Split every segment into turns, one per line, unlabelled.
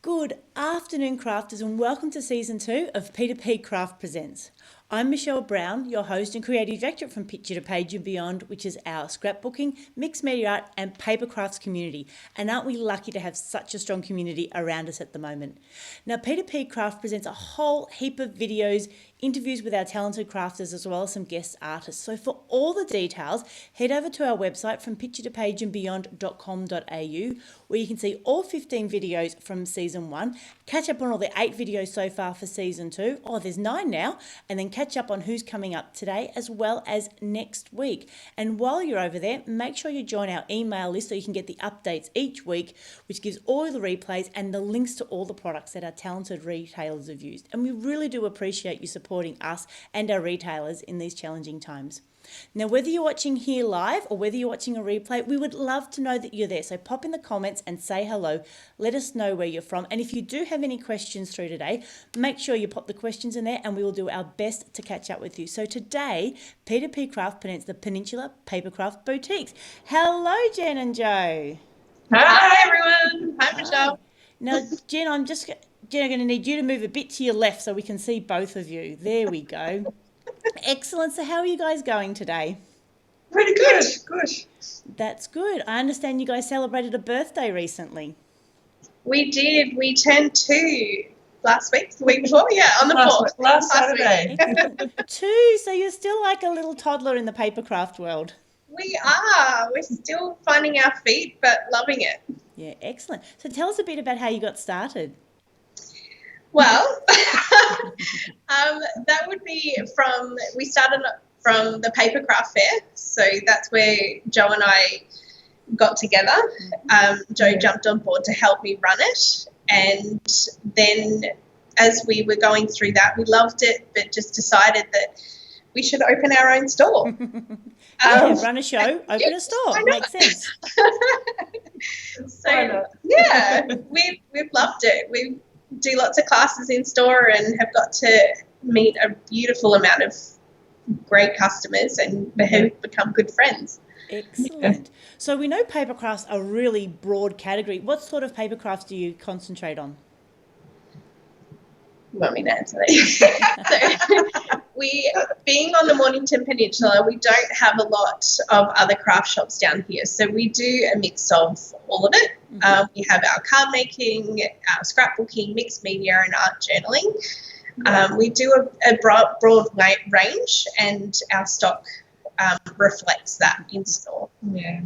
Good afternoon, crafters, and welcome to Season 2 of P2PCrafts Presents. I'm Michelle Brown, your host and creative director from Picture to Page and Beyond, which is our scrapbooking, mixed media art and Papercrafts community. And aren't we lucky to have such a strong community around us at the moment? Now, P2PCrafts presents a whole heap of videos, interviews with our talented crafters, as well as some guest artists. So for all the details, head over to our website from picturetopageandbeyond.com.au, where you can see all 15 videos from Season 1, catch up on all the 8 videos so far for Season 2, there's 9 now, and then catch up on who's coming up today as well as next week. And while you're over there, make sure you join our email list so you can get the updates each week, which gives all the replays and the links to all the products that our talented retailers have used. And we really do appreciate you supporting us and our retailers in these challenging times. Now, whether you're watching here live or whether you're watching a replay, we would love to know that you're there. So pop in the comments and say hello. Let us know where you're from. And if you do have any questions through today, make sure you pop the questions in there and we will do our best to catch up with you. So today, P2PCrafts presents the Peninsula Papercraft Boutiques. Hello, Jen and Joe.
Hi, everyone. Hi, Michelle.
Now, Jen, I'm going to need you to move a bit to your left so we can see both of you. There we go. Excellent. So how are you guys going today?
Pretty good. Good.
That's good. I understand you guys celebrated a birthday recently.
We did. We turned 2 last week, the week before. Yeah, on the 4th.
Last Saturday.
2. So you're still like a little toddler in the papercraft world.
We are. We're still finding our feet, but loving it.
Yeah, excellent. So tell us a bit about how you got started.
Well, that would be we started from the Papercraft Fair. So that's where Joe and I got together. Joe jumped on board to help me run it. And then as we were going through that, we loved it, but just decided that we should open our own store.
Run a show, open a store. Makes sense.
So, yeah, we've loved it. We do lots of classes in store and have got to meet a beautiful amount of great customers and have become good friends.
Excellent. So we know papercrafts are a really broad category. What sort of papercrafts do you concentrate on?
You want me to answer that? So being on the Mornington Peninsula, we don't have a lot of other craft shops down here. So we do a mix of all of it. We have our card making, our scrapbooking, mixed media and art journaling. We do a broad range and our stock reflects that in store.
Yeah.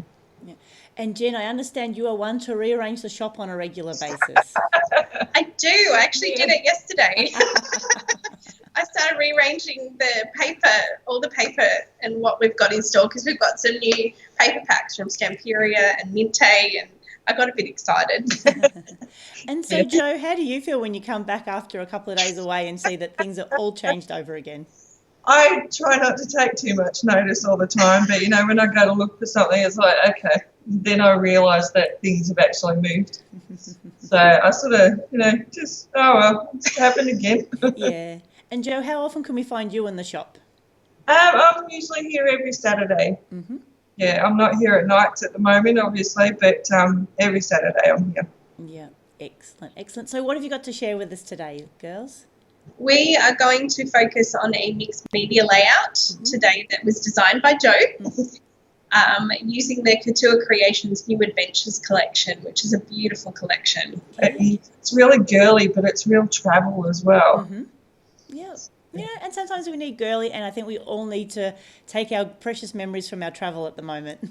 And Jen, I understand you are one to rearrange the shop on a regular basis.
I do. I actually did it yesterday. I started rearranging all the paper and what we've got in store because we've got some new paper packs from Stamperia and Minte, and I got a bit excited.
And so, Joe, how do you feel when you come back after a couple of days away and see that things are all changed over again?
I try not to take too much notice all the time, but, when I go to look for something, it's like, okay, then I realise that things have actually moved. So I sort of, just, it's happened again.
Yeah. And Joe, how often can we find you in the shop?
I'm usually here every Saturday. Mm-hmm. Yeah, I'm not here at nights at the moment, obviously, but every Saturday I'm here.
Yeah, excellent, excellent. So what have you got to share with us today, girls?
We are going to focus on a mixed media layout today that was designed by Joe. Using the Couture Creations New Adventures collection, which is a beautiful collection.
It's really girly, but it's real travel as well.
Mm-hmm. Yeah, and sometimes we need girly, and I think we all need to take our precious memories from our travel at the moment.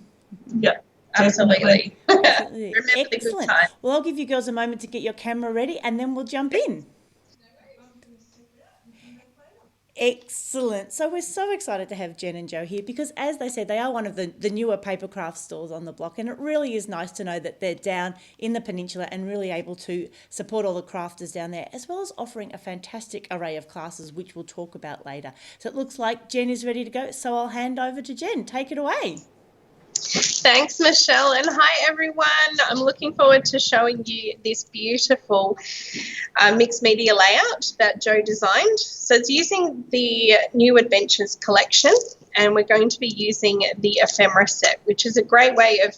Yeah, absolutely. Remember
Excellent.
the good time.
Well, I'll give you girls a moment to get your camera ready, and then we'll jump in. Excellent. So we're so excited to have Jen and Joe here because, as they said, they are one of the newer papercraft stores on the block, and it really is nice to know that they're down in the Peninsula and really able to support all the crafters down there, as well as offering a fantastic array of classes, which we'll talk about later. So it looks like Jen is ready to go, so I'll hand over to Jen. Take it away.
Thanks, Michelle, and hi, everyone. I'm looking forward to showing you this beautiful mixed media layout that Joe designed. So it's using the New Adventures collection, and we're going to be using the Ephemera set, which is a great way of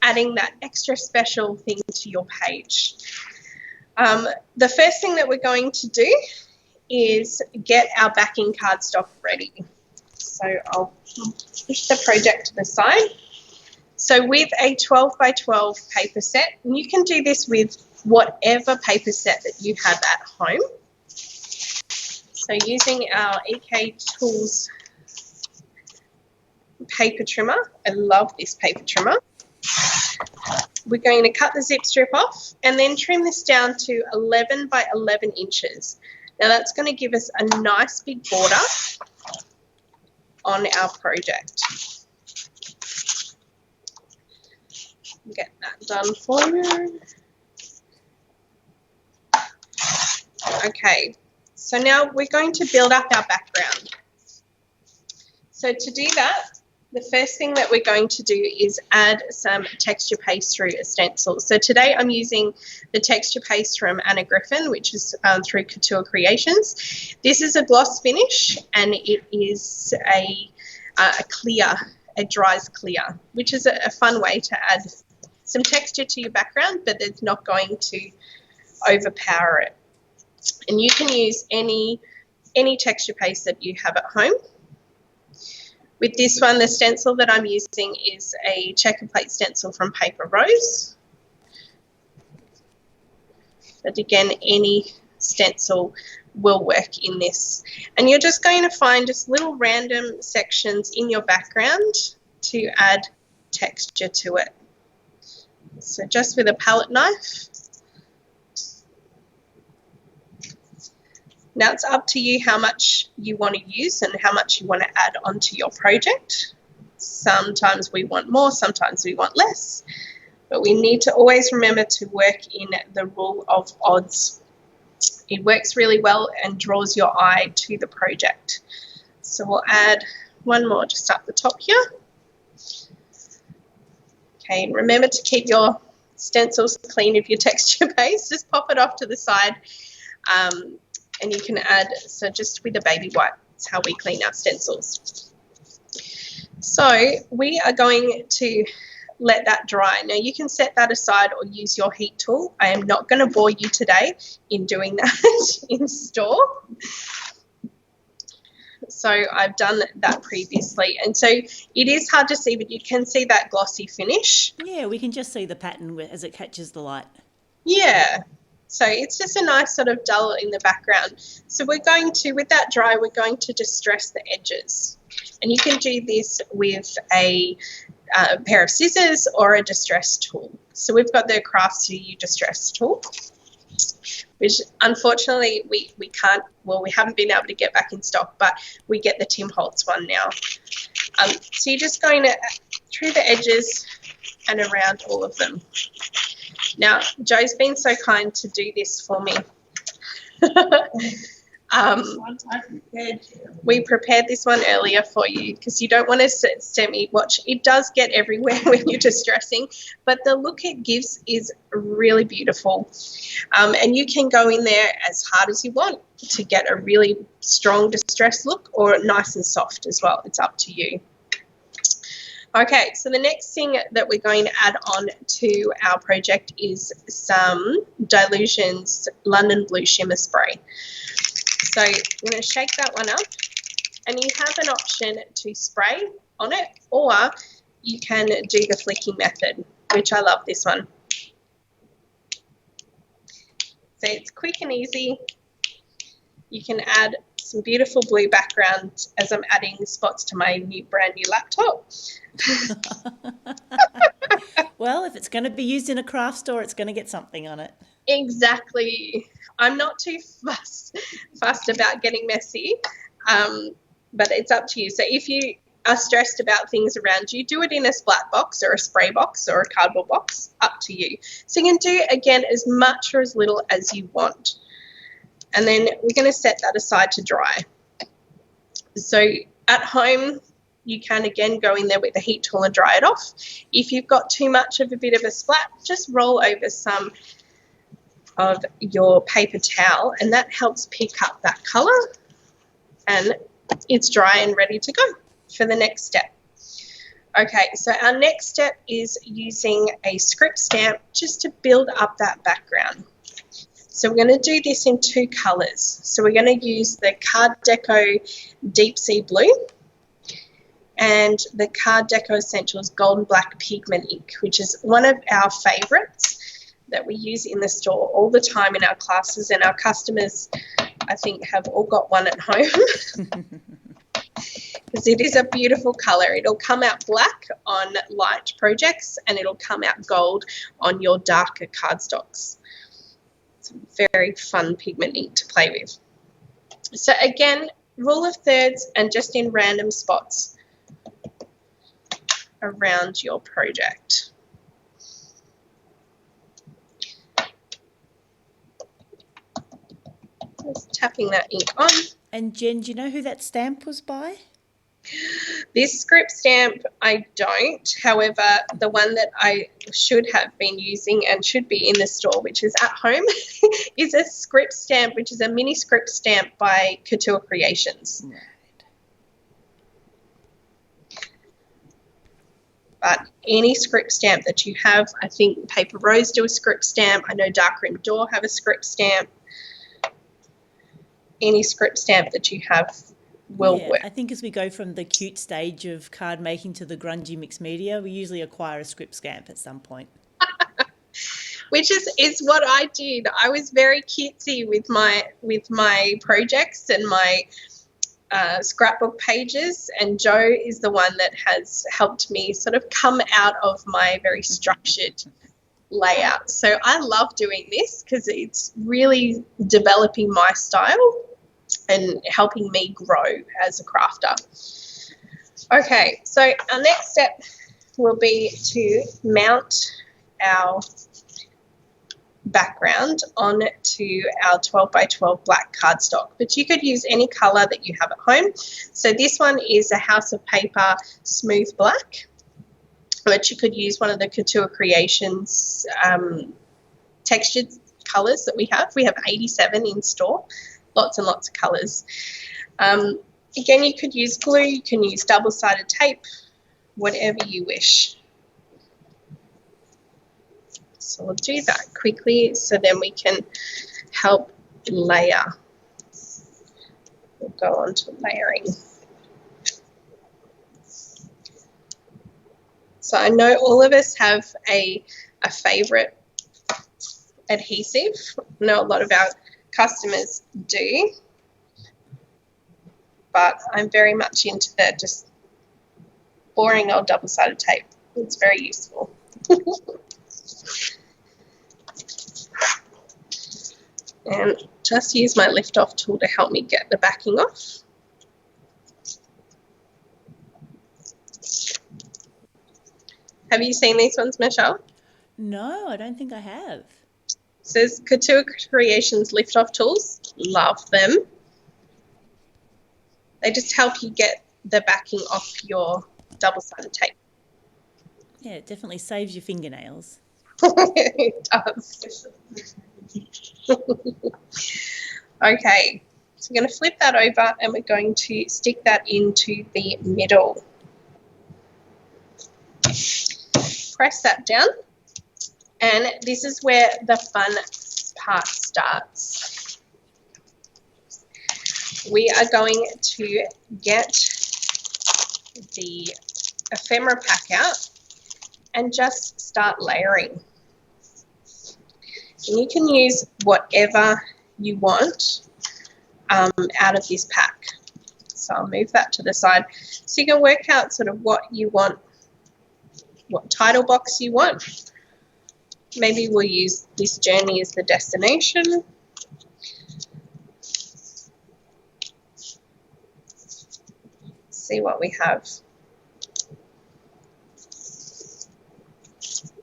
adding that extra special thing to your page. The first thing that we're going to do is get our backing cardstock ready. So I'll push the project to the side. So with a 12 by 12 paper set, and you can do this with whatever paper set that you have at home. So using our EK Tools paper trimmer, I love this paper trimmer. We're going to cut the zip strip off and then trim this down to 11 by 11 inches. Now that's going to give us a nice big border on our project. Get that done for you. Okay, so now we're going to build up our background. So to do that, the first thing that we're going to do is add some texture paste through a stencil. So today I'm using the texture paste from Anna Griffin, which is through Couture Creations. This is a gloss finish, and it is a clear, it dries clear, which is a fun way to add some texture to your background, but it's not going to overpower it. And you can use any texture paste that you have at home. With this one, the stencil that I'm using is a checker plate stencil from Paper Rose. But again, any stencil will work in this. And you're just going to find just little random sections in your background to add texture to it. So just with a palette knife. Now it's up to you how much you want to use and how much you want to add onto your project. Sometimes we want more, sometimes we want less, but we need to always remember to work in the rule of odds. It works really well and draws your eye to the project. So we'll add one more just up the top here. Okay, and remember to keep your stencils clean of your texture paste. Just pop it off to the side. And you can add, so just with a baby wipe, that's how we clean our stencils. So we are going to let that dry. Now you can set that aside or use your heat tool. I am not going to bore you today in doing that in store. So I've done that previously. And so it is hard to see, but you can see that glossy finish.
Yeah, we can just see the pattern as it catches the light.
Yeah. So it's just a nice sort of dull in the background. So we're going to, with that dry, we're going to distress the edges. And you can do this with a pair of scissors or a distress tool. So we've got the Crafts to You distress tool, which unfortunately we can't, well, we haven't been able to get back in stock, but we get the Tim Holtz one now. So you're just going to through the edges and around all of them. Now, Joe's been so kind to do this for me. We prepared this one earlier for you because you don't want to semi-watch. It does get everywhere when you're distressing, but the look it gives is really beautiful. And you can go in there as hard as you want to get a really strong distress look, or nice and soft as well. It's up to you. Okay, so the next thing that we're going to add on to our project is some Dilutions London Blue Shimmer Spray. So I'm going to shake that one up, and you have an option to spray on it, or you can do the flicking method, which I love this one. So it's quick and easy. You can add some beautiful blue background as I'm adding spots to my brand new laptop.
Well, if it's going to be used in a craft store, it's going to get something on it.
Exactly. I'm not too fussed about getting messy, but it's up to you. So if you are stressed about things around you, do it in a splat box or a spray box or a cardboard box, up to you. So you can do, again, as much or as little as you want. And then we're going to set that aside to dry. So at home, you can, again, go in there with a heat tool and dry it off. If you've got too much of a bit of a splat, just roll over some of your paper towel, and that helps pick up that colour, and it's dry and ready to go for the next step. Okay, so our next step is using a script stamp just to build up that background. So we're going to do this in 2 colours. So we're going to use the Card Deco Deep Sea Blue and the Card Deco Essentials Golden Black Pigment Ink, which is one of our favourites that we use in the store all the time in our classes, and our customers, I think, have all got one at home. Because it is a beautiful colour. It'll come out black on light projects and it'll come out gold on your darker cardstocks. It's a very fun pigment ink to play with. So again, rule of thirds and just in random spots around your project. Just tapping that ink on.
And Jen, do you know who that stamp was by?
This script stamp, I don't. However, the one that I should have been using and should be in the store, which is at home, is a script stamp, which is a mini script stamp by Couture Creations.
Right.
But any script stamp that you have, I think Paper Rose do a script stamp. I know Darkroom Door have a script stamp. Any script stamp that you have will work.
I think as we go from the cute stage of card making to the grungy mixed media, we usually acquire a script stamp at some point.
Which is what I did. I was very cutesy with my projects and my scrapbook pages, and Jo is the one that has helped me sort of come out of my very structured layout. So I love doing this because it's really developing my style and helping me grow as a crafter. Okay, so our next step will be to mount our background onto our 12 by 12 black cardstock, but you could use any colour that you have at home. So this one is a House of Paper smooth black, but you could use one of the Couture Creations textured colours that we have. We have 87 in store. Lots and lots of colours. Again, you could use glue, you can use double-sided tape, whatever you wish. So we'll do that quickly so then we can help layer. We'll go on to layering. So I know all of us have a favourite adhesive. I know a lot of our customers do, but I'm very much into the just boring old double-sided tape. It's very useful. And just use my lift off tool to help me get the backing off. Have you seen these ones, Michelle?
No, I don't think I have.
Says Couture Creations lift off tools. Love them. They just help you get the backing off your double-sided tape.
Yeah, it definitely saves your fingernails.
It does. Okay, so we're going to flip that over and we're going to stick that into the middle. Press that down, and this is where the fun part starts. We are going to get the ephemera pack out and just start layering. And you can use whatever you want out of this pack. So I'll move that to the side. So you can work out sort of what you want, what title box you want. Maybe we'll use this journey as the destination. See what we have.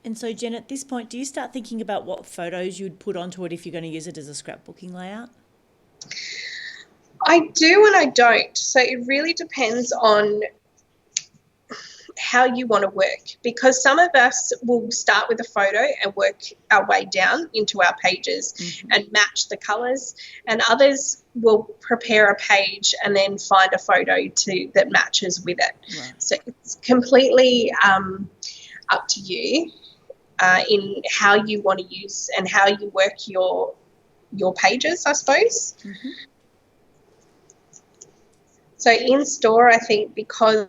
And so, Jen, at this point, do you start thinking about what photos you'd put onto it if you're going to use it as a scrapbooking layout?
I do and I don't. So it really depends on how you want to work, because some of us will start with a photo and work our way down into our pages and match the colours, and others will prepare a page and then find a photo that matches with it. Right. So it's completely up to you in how you want to use and how you work your your pages, I suppose.
Mm-hmm.
So in store, I think because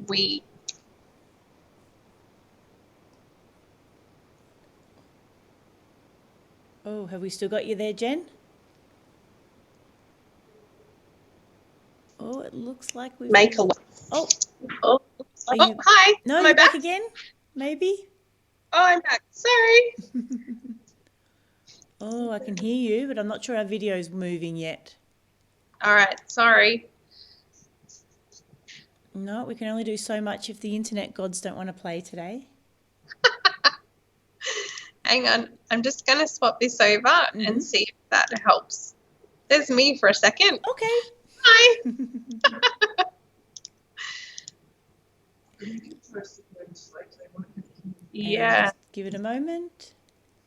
we...
Oh, have we still got you there, Jen? Oh, it looks like we've...
make a...
Oh,
Oh,
are you...
hi.
No,
Am
you're
I
back
back?
again? Maybe?
Oh, I'm back. Sorry.
Oh, I can hear you, but I'm not sure our video's moving yet.
All right. Sorry.
No, we can only do so much if the internet gods don't want to play today.
Hang on. I'm just going to swap this over and see if that helps. There's me for a second.
Okay.
Hi. Yeah.
Just give it a moment.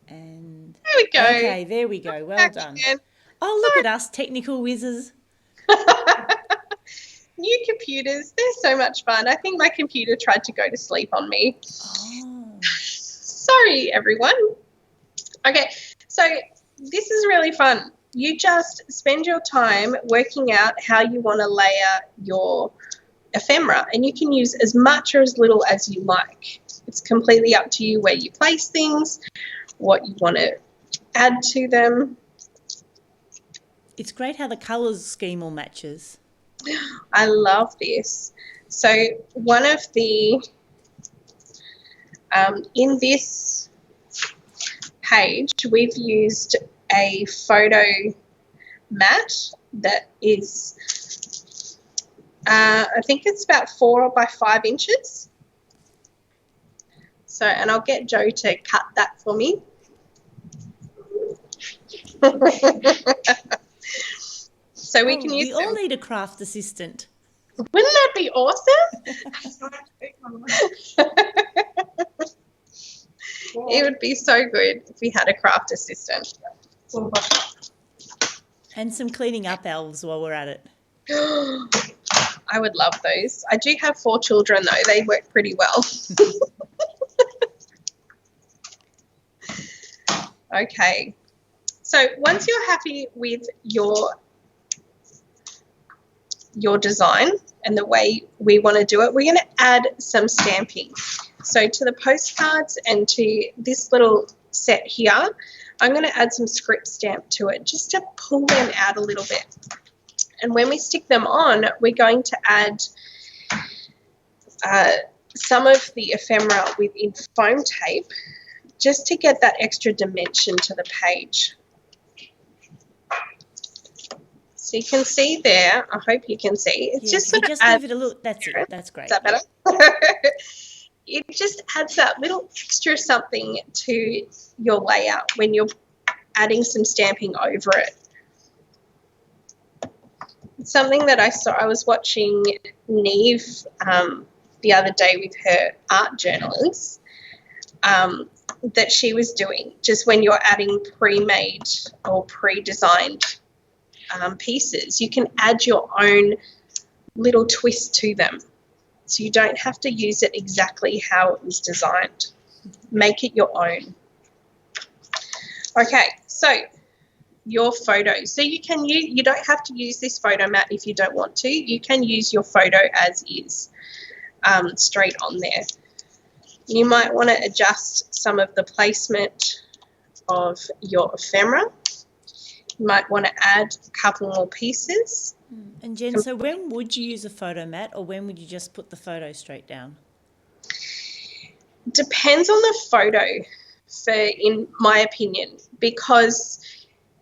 And
There we go.
okay, there we go. Well
Back
done.
again.
Oh, look at us, technical whizzes.
New computers, they're so much fun. I think my computer tried to go to sleep on me.
Oh.
Sorry, everyone. Okay, so this is really fun. You just spend your time working out how you want to layer your ephemera, and you can use as much or as little as you like. It's completely up to you where you place things, what you want to add to them.
It's great how the colours scheme all matches.
I love this. So one of the, in this page, we've used a photo mat that is, I think it's about 4 by 5 inches. So, and I'll get Joe to cut that for me. So we can use
We all
them.
need a craft assistant.
Wouldn't that be awesome? It would be so good if we had a craft assistant.
And some cleaning up elves while we're at it.
I would love those. I do have 4 children though. They work pretty well. Okay. So once you're happy with your design and the way we want to do it, we're going to add some stamping. So to the postcards and to this little set here, I'm going to add some script stamp to it just to pull them out a little bit. And when we stick them on, we're going to add some of the ephemera within foam tape just to get that extra dimension to the page. So you can see there, I hope you can see, it's just sort of
just give it a look. That's it. That's great.
Is that better? It just adds that little extra something to your layout when you're adding some stamping over it. It's something that I saw, I was watching Neve the other day with her art journals that she was doing, just when you're adding pre-made or pre-designed pieces, you can add your own little twist to them. So you don't have to use it exactly how it was designed. Make it your own. Okay, so your photos. So you don't have to use this photo mat if you don't want to. You can use your photo as is, straight on there. You might want to adjust some of the placement of your ephemera. You might want to add a couple more pieces.
And Jen, so when would you use a photo mat, or when would you just put the photo straight down?
Depends on the photo, in my opinion, because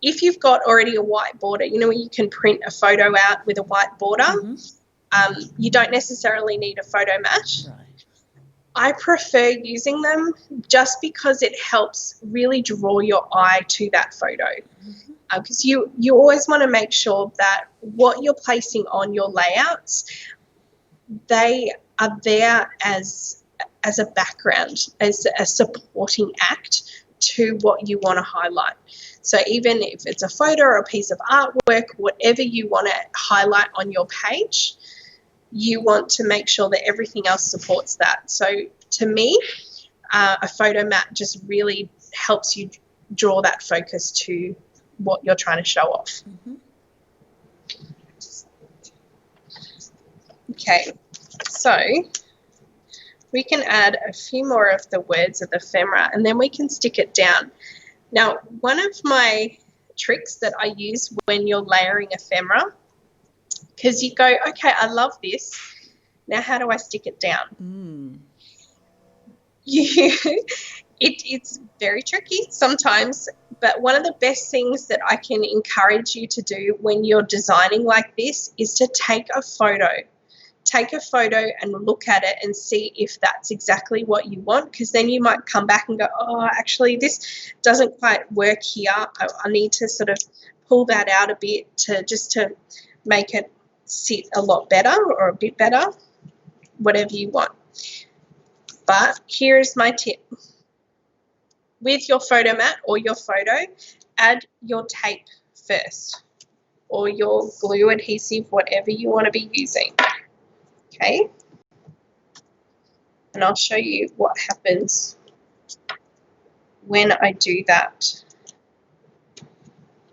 if you've got already a white border, you know, where you can print a photo out with a white border, you don't necessarily need a photo mat.
Right.
I prefer using them just because it helps really draw your eye to that photo. Because you always want to make sure that what you're placing on your layouts, they are there as a background, as a supporting act to what you want to highlight. So even if it's a photo or a piece of artwork, whatever you want to highlight on your page, you want to make sure that everything else supports that. So to me, a photo mat just really helps you draw that focus to what you're trying to show off. Okay, so we can add a few more of the words of the ephemera, and then we can stick it down. Now, one of my tricks that I use when you're layering ephemera, because you go, okay, I love this. Now, how do I stick it down? It's very tricky sometimes, but one of the best things that I can encourage you to do when you're designing like this is to take a photo. Take a photo and look at it and see if that's exactly what you want, because then you might come back and go, oh, actually this doesn't quite work here. I need to sort of pull that out a bit to make it sit a lot better or a bit better, whatever you want. But here's my tip. With your photo mat or your photo, add your tape first, or your glue adhesive, whatever you want to be using. Okay, and I'll show you what happens when I do that.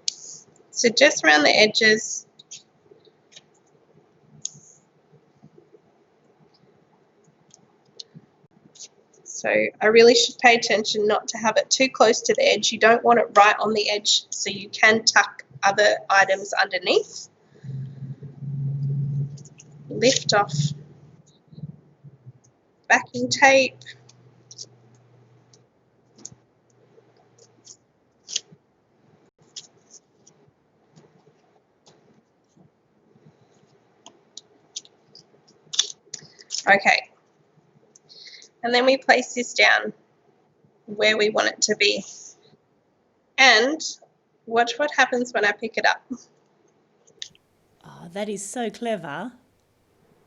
So just around the edges. So I really should pay attention not to have it too close to the edge. You don't want it right on the edge, so you can tuck other items underneath. Lift off backing tape. Okay, and then we place this down where we want it to be. And watch what happens when I pick it up.
Oh, that is so clever.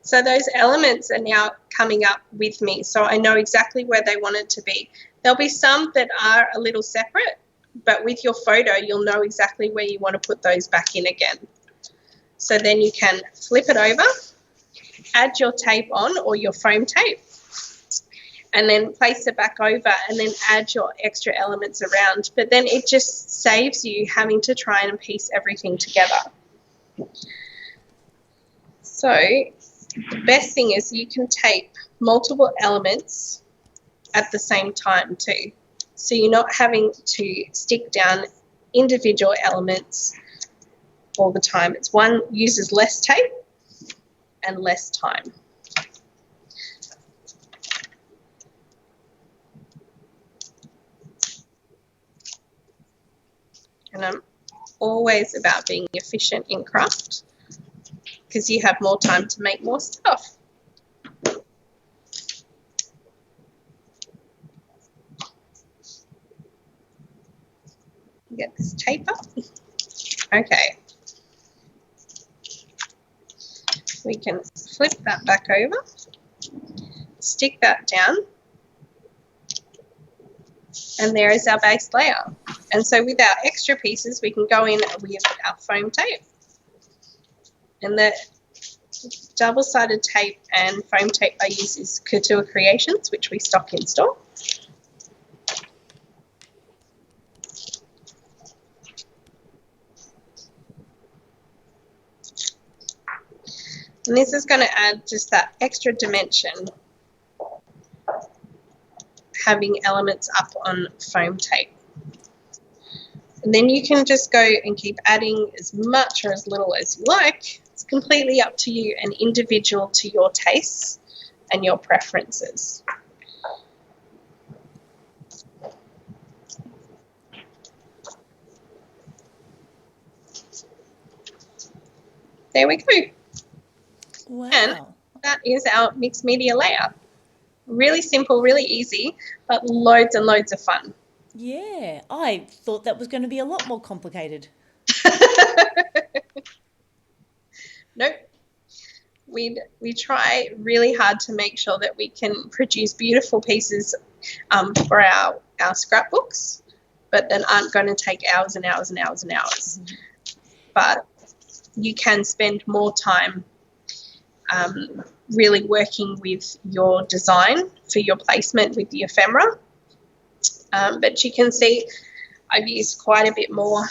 So those elements are now coming up with me, so I know exactly where they want it to be. There'll be some that are a little separate, but with your photo, you'll know exactly where you want to put those back in again. So then you can flip it over, add your tape on or your foam tape, and then place it back over and then add your extra elements around. But then it just saves you having to try and piece everything together. So the best thing is you can tape multiple elements at the same time too. So you're not having to stick down individual elements all the time. It's one uses less tape and less time. And I'm always about being efficient in craft, because you have more time to make more stuff. Get this tape up. Okay. We can flip that back over, stick that down, and there is our base layer. And so with our extra pieces, we can go in with our foam tape. And the double-sided tape and foam tape I use is Couture Creations, which we stock in store. And this is going to add just that extra dimension, having elements up on foam tape. And then you can just go and keep adding as much or as little as you like. It's completely up to you and individual to your tastes and your preferences. There we go.
Wow.
And that is our mixed media layer. Really simple, really easy, but loads and loads of fun.
Yeah, I thought that was going to be a lot more complicated.
Nope. We try really hard to make sure that we can produce beautiful pieces for our scrapbooks, but that aren't going to take hours and hours and hours and hours. Mm-hmm. But you can spend more time really working with your design for your placement with the ephemera. But you can see I've used quite a bit more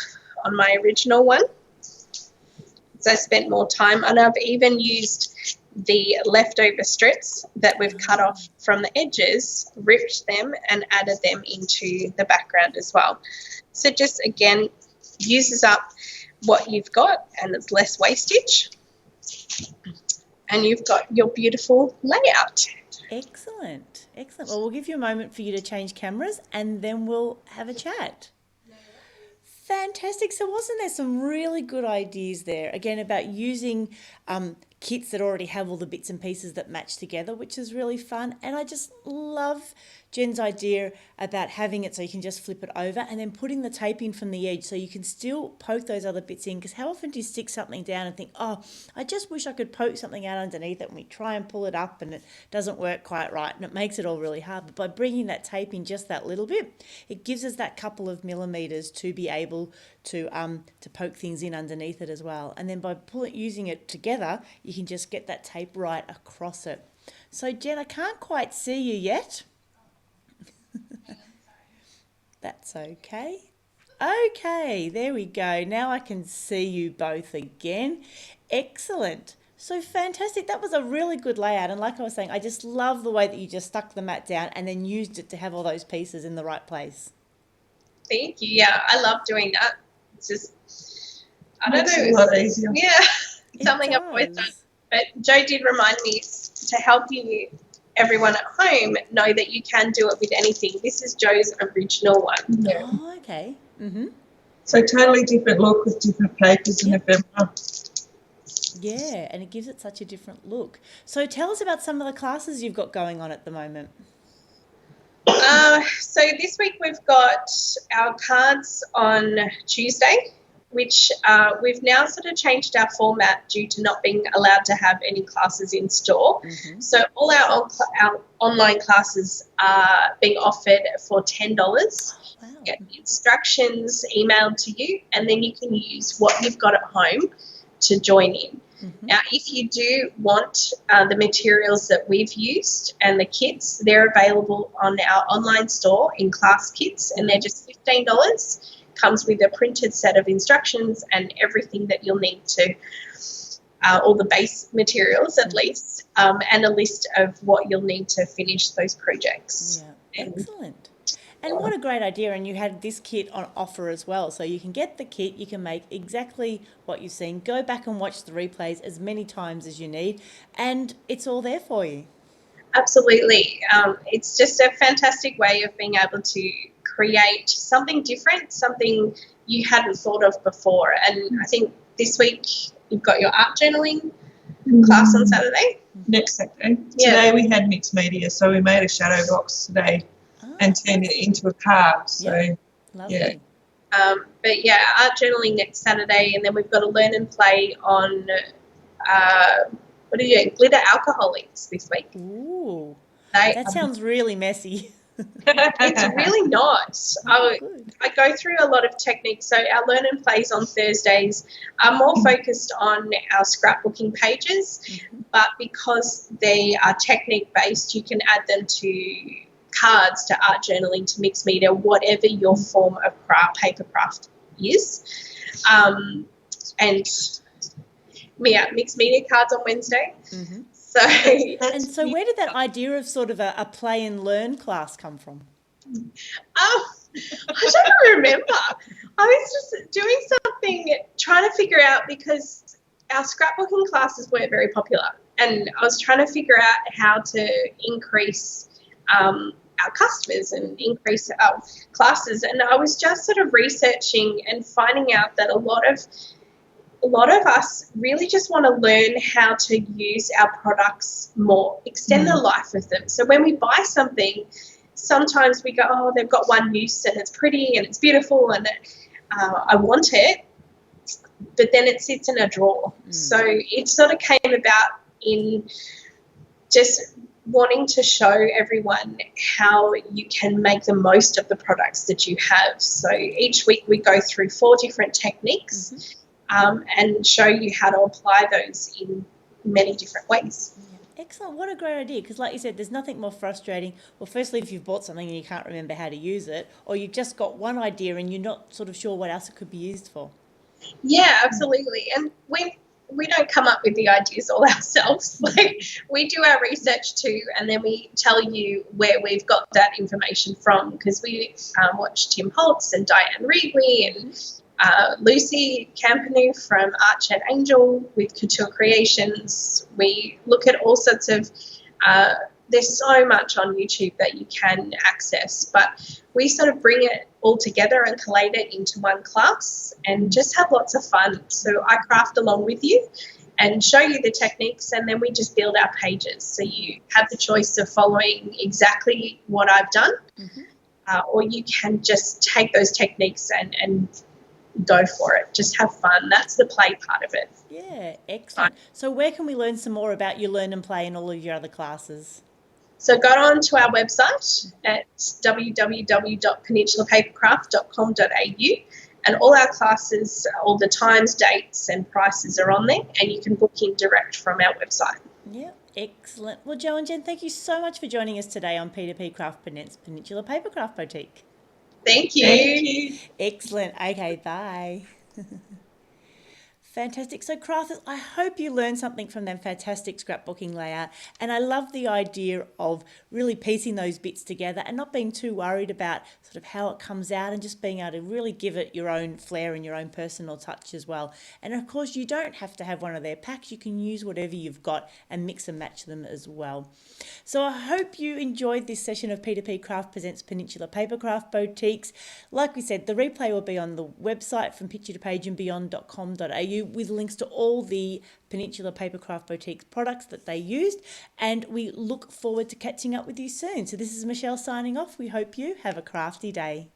on my original one. So I spent more time, and I've even used the leftover strips that we've cut off from the edges, ripped them and added them into the background as well. So just, again, uses up what you've got, and it's less wastage. And you've got your beautiful layout.
Excellent. Excellent. Well, we'll give you a moment for you to change cameras and then we'll have a chat. Fantastic. So wasn't there some really good ideas there, again, about using kits that already have all the bits and pieces that match together, which is really fun. And I just love Jen's idea about having it so you can just flip it over and then putting the tape in from the edge so you can still poke those other bits in, because how often do you stick something down and think, oh, I just wish I could poke something out underneath it, and we try and pull it up and it doesn't work quite right and it makes it all really hard. But by bringing that tape in just that little bit, it gives us that couple of millimeters to be able to poke things in underneath it as well. And then by using it together, you can just get that tape right across it. So Jen, I can't quite see you yet. That's okay. Okay, there we go. Now I can see you both again. Excellent. So fantastic. That was a really good layout. And like I was saying, I just love the way that you just stuck the mat down and then used it to have all those pieces in the right place.
Thank you. Yeah, I love doing that. It's just, I don't know.
It's a lot easier.
Yeah, it's something I've always done. But Joe did remind me to help you, everyone at home, know that you can do it with anything. This is Joe's original one.
Yeah.
Oh, okay. Mm-hmm.
So totally different look with different papers and ephemera.
Yeah, and it gives it such a different look. So tell us about some of the classes you've got going on at the moment.
So this week we've got our cards on Tuesday, which we've now sort of changed our format due to not being allowed to have any classes in store. Mm-hmm. So all our online classes are being offered for $10. Wow. Get instructions emailed to you, and then you can use what you've got at home to join in. Mm-hmm. Now, if you do want the materials that we've used and the kits, they're available on our online store in class kits, and they're just $15. Comes with a printed set of instructions and everything that you'll need to, all the base materials at least, and a list of what you'll need to finish those projects.
Yeah, excellent. And what a great idea. And you had this kit on offer as well. So you can get the kit, you can make exactly what you've seen, go back and watch the replays as many times as you need, and it's all there for you.
Absolutely. It's just a fantastic way of being able to create something different, something you hadn't thought of before. And I think this week you've got your art journaling class on Saturday.
Next Saturday. Yeah. Today we had mixed media, so we made a shadow box today and turned it into a card. So,
lovely.
Yeah. But yeah, art journaling next Saturday, and then we've got a learn and play on glitter alcoholics this week.
Ooh, that sounds really messy.
It's really not. I go through a lot of techniques. So our learn and plays on Thursdays are more focused on our scrapbooking pages, but because they are technique based, you can add them to cards, to art journaling, to mixed media, whatever your form of papercraft is. And mixed media cards on Wednesday. Mm-hmm.
So where did that idea of sort of a play and learn class come from?
I don't remember. I was just doing something, trying to figure out, because our scrapbooking classes weren't very popular, and I was trying to figure out how to increase our customers and increase our classes. And I was just sort of researching and finding out that a lot of us really just want to learn how to use our products more, extend the life of them. So when we buy something, sometimes we go, oh, they've got one use and it's pretty and it's beautiful and I want it, but then it sits in a drawer. So it sort of came about in just wanting to show everyone how you can make the most of the products that you have. So each week we go through 4 different techniques and show you how to apply those in many different ways.
Excellent. What a great idea. Because like you said, there's nothing more frustrating. Well, firstly, if you've bought something and you can't remember how to use it, or you've just got one idea and you're not sort of sure what else it could be used for.
Yeah, absolutely. And we don't come up with the ideas all ourselves. Like, we do our research too, and then we tell you where we've got that information from, because we watch Tim Holtz and Diane Reedley and Lucy Campanu from Arch and Angel with Couture Creations. We look at all sorts of there's so much on YouTube that you can access, but we sort of bring it all together and collate it into one class and just have lots of fun. So I craft along with you and show you the techniques, and then we just build our pages. So you have the choice of following exactly what I've done, or you can just take those techniques and go for it. Just have fun. That's the play part of it.
Yeah, excellent. So where can we learn some more about your Learn and Play and all of your other classes?
So go on to our website at www.peninsulapapercraft.com.au, and all our classes, all the times, dates and prices are on there, and you can book in direct from our website.
Yeah, excellent. Well, Jo and Jen, thank you so much for joining us today on P2PCrafts Peninsula Papercraft Boutique.
Thank you.
Thank you.
Excellent. Okay, bye. Fantastic. So crafters, I hope you learned something from them fantastic scrapbooking layout. And I love the idea of really piecing those bits together and not being too worried about sort of how it comes out, and just being able to really give it your own flair and your own personal touch as well. And of course, you don't have to have one of their packs. You can use whatever you've got and mix and match them as well. So I hope you enjoyed this session of P2P Craft Presents Peninsula Papercraft Boutiques. Like we said, the replay will be on the website from picture2pageandbeyond.com.au with links to all the Peninsula Papercraft Boutiques products that they used, and we look forward to catching up with you soon. So this is Michelle signing off. We hope you have a crafty day.